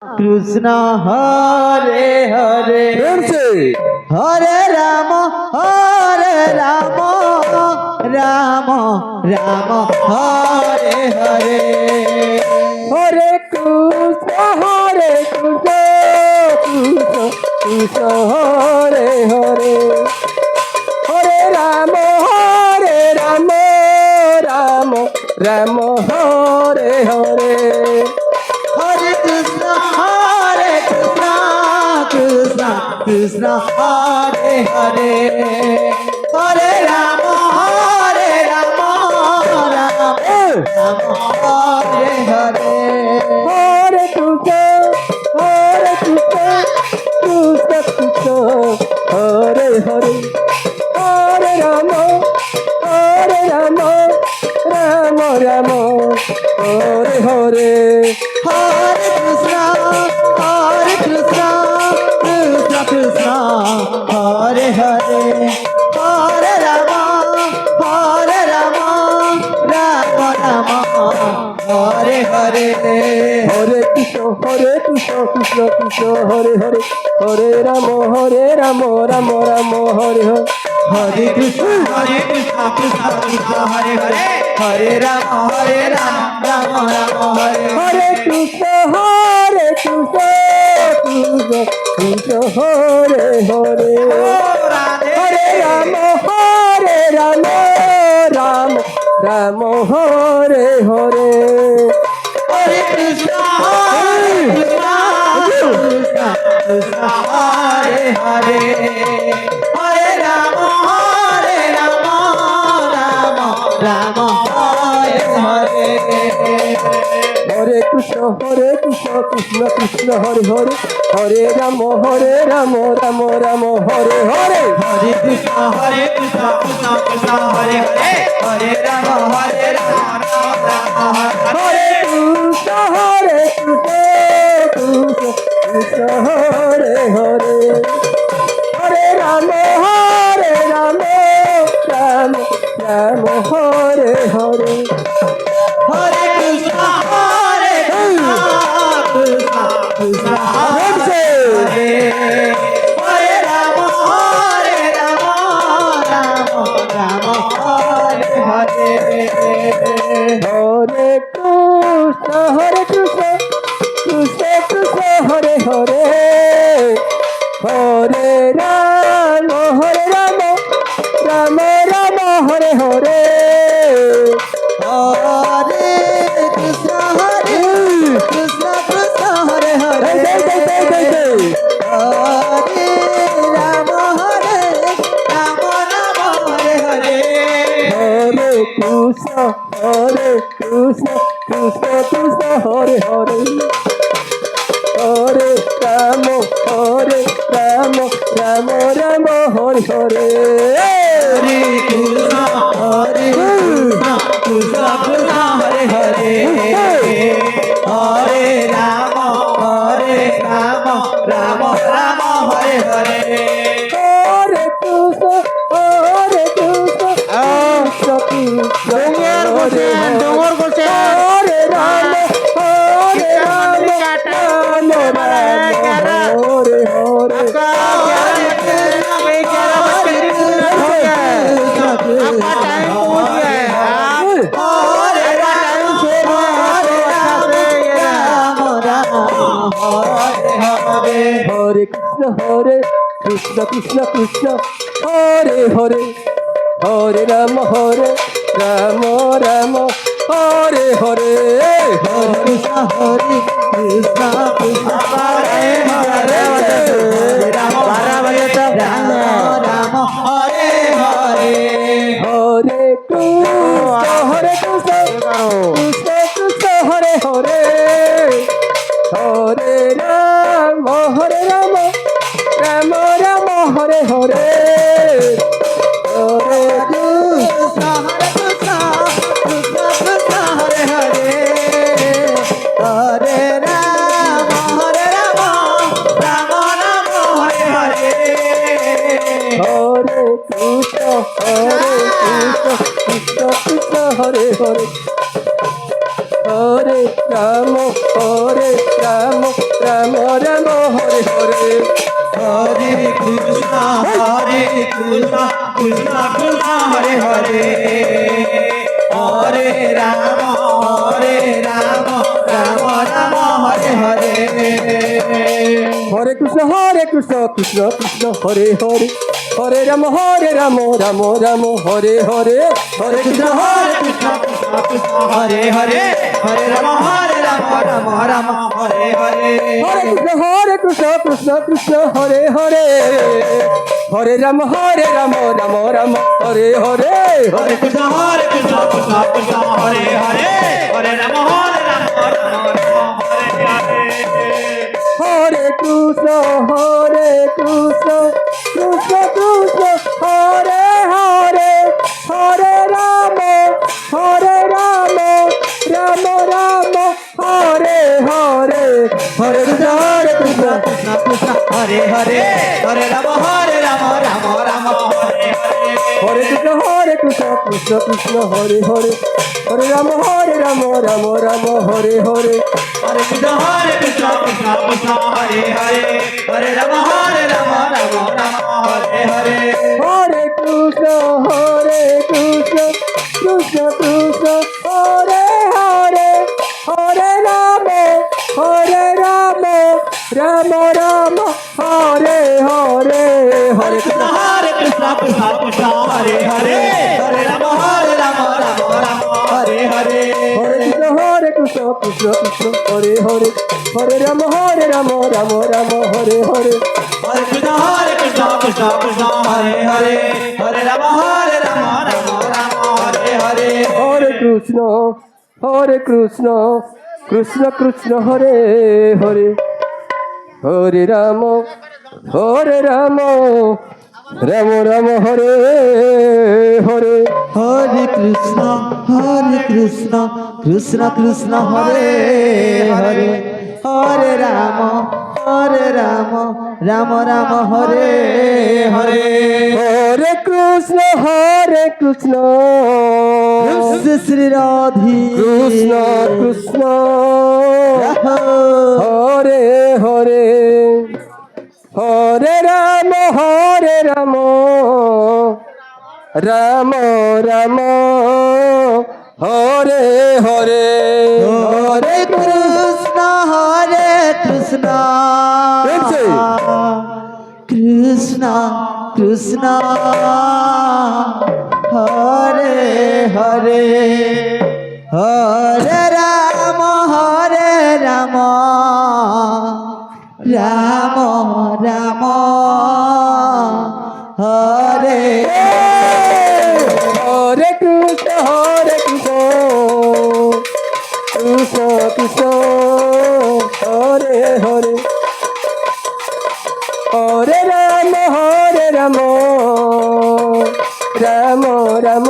Krishna Hare Hare Hare Ram Ram Ram Hare Hare Hare Krishna Krishna Hare Hare Hare Ram Ram Ram Hare Hare Hare Krishna Krishna Krishna Hare Hare Hare Ram Ram Ram Hare Hare Hare Krishna Krishna Krishna Hare Hare Hare Ram Ram Ram Hare Hare Hare Krishna Krishna Krishna Hare Hare Hare Ram Ram Ram Hare Hare Hare Krishna Krishna Krishna Hare Hare Hare Ram Ram Ram Hare Hare Hare Krishna Krishna Krishna Hare Hare Hare Ram Ram Ram Hare Hare Krishna Krishna Krishna Hare Hare Hare Ram Ram Ram Hare Hare Hare Krishna Krishna Krishna Hare Hare Hare Ram Ram Ram Hare Hare Hare Krishna Krishna Krishna Hare Hare Hare Ram Ram Ram Hare Hare Hare Krishna Krishna Krishna Hare Hare Hare Ram Ram Hare Krishna Krishna Hare Hare Hare Ram Ram Ram Hare Hare Hare Krishna Krishna Krishna Hare Hare Ram Ram Ram Hare Hare Hare Krishna Krishna Krishna Hare Hare Hare Ram Ram Ram Hare Hare Hare Krishna Krishna Krishna Hare Hare Hare Ram Ram Hare Hare Hare Krishna Krishna Krishna Hare Hare Hare Ram Ram Ram Hare Hare Hare Krishna Krishna Krishna Hare Hare Hare Ram Ram Ram Hare Hare Hare Krishna Krishna Hare Ram Ram Hare Hare Hare Krishna Krishna Krishna Hare Hare Hare Ram Ram Hare Hare Hare Krishna Krishna Hare Hare Ram Ram Hare Hare Hare Krishna Krishna Krishna Hare Hare Hare Ram Ram Ram Hare Hare Hare Krishna Krishna Krishna Hare Hare Hare Ram Ram Hare Hare Hare Krishna Krishna Krishna Hare Hare Hare Ram Ram Ram Hare Hare Hare Krishna Krishna Krishna Krishna Hare Hare Hare Ram Ram Ram Hare Hare Hare Krishna Krishna Krishna Hare Hare Hare Ram Ram Ram Hare Hare Hare Krishna Krishna Krishna Hare Hare Hare Ram Ram Ram Hare Hare Hare Krishna Krishna Krishna Hare Hare Hare Ram Ram Ram Hare Hare Hare Krishna Krishna Krishna Hare Hare Hare Ram Ram Hare Hare Hare Krishna Krishna Krishna Hare Hare Hare Ram Ram Ram Hare Hare Hare Krishna Krishna Krishna Hare Hare Hare Ram Ram Ram Hare Hare Hare Krishna Krishna Krishna Hare Hare Hare Ram Ram Hare Hare Hare Krishna Krishna Krishna Hare Hare Hare Ram Ram Ram Hare Hare Hare Krishna Krishna Krishna Hare Hare Hare Ram Ram Ram Hare Hare Hare Krishna Krishna Krishna Hare Hare Hare Ram Ram Hare Hare Hare Krishna Krishna Krishna Hare Hare Hare Ram Ram Hare Hare Hare Krishna Krishna Krishna Hare Hare Hare Ram Ram Hare Hare Hare Krishna Krishna Krishna Hare Hare Hare Ram Ram Ram Hare Hare Hare Krishna Krishna Krishna Hare Hare Hare Ram Ram Ram Hare Hare Hare Krishna Krishna Shri রাধি Krishna Krishna Hare Hare Hare Ram Ram Ram Hare Hare Hare Krishna Krishna Krishna Krishna Hare Hare Hare Ram Ram Ram Hare Hare Krishna Krishna Krishna Hare Hare Hare Ram Ram Ram